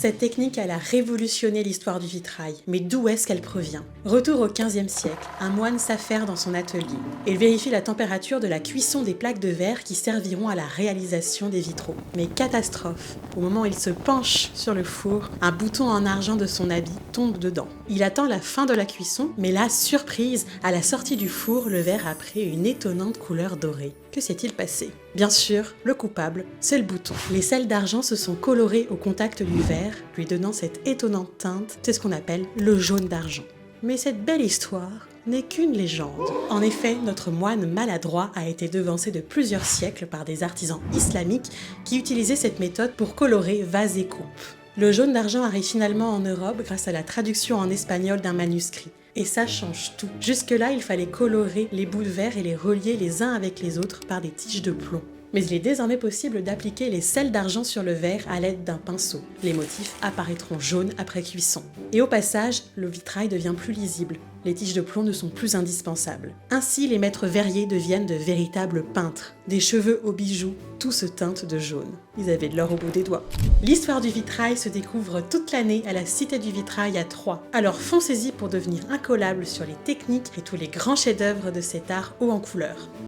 Cette technique, elle a révolutionné l'histoire du vitrail. Mais d'où est-ce qu'elle provient? Retour au XVe siècle, un moine s'affaire dans son atelier. Il vérifie la température de la cuisson des plaques de verre qui serviront à la réalisation des vitraux. Mais catastrophe, au moment où il se penche sur le four, un bouton en argent de son habit tombe dedans. Il attend la fin de la cuisson, mais là, surprise, à la sortie du four, le verre a pris une étonnante couleur dorée. Que s'est-il passé? Bien sûr, le coupable, c'est le bouton. Les sels d'argent se sont colorés au contact du verre, lui donnant cette étonnante teinte, c'est ce qu'on appelle le jaune d'argent. Mais cette belle histoire n'est qu'une légende. En effet, notre moine maladroit a été devancé de plusieurs siècles par des artisans islamiques qui utilisaient cette méthode pour colorer vases et coupes. Le jaune d'argent arrive finalement en Europe grâce à la traduction en espagnol d'un manuscrit. Et ça change tout. Jusque-là, il fallait colorer les bouts de verre et les relier les uns avec les autres par des tiges de plomb. Mais il est désormais possible d'appliquer les sels d'argent sur le verre à l'aide d'un pinceau. Les motifs apparaîtront jaunes après cuisson. Et au passage, le vitrail devient plus lisible. Les tiges de plomb ne sont plus indispensables. Ainsi, les maîtres verriers deviennent de véritables peintres. Des cheveux aux bijoux, tout se teinte de jaune. Ils avaient de l'or au bout des doigts. L'histoire du vitrail se découvre toute l'année à la Cité du Vitrail à Troyes. Alors foncez-y pour devenir incollable sur les techniques et tous les grands chefs-d'œuvre de cet art haut en couleur.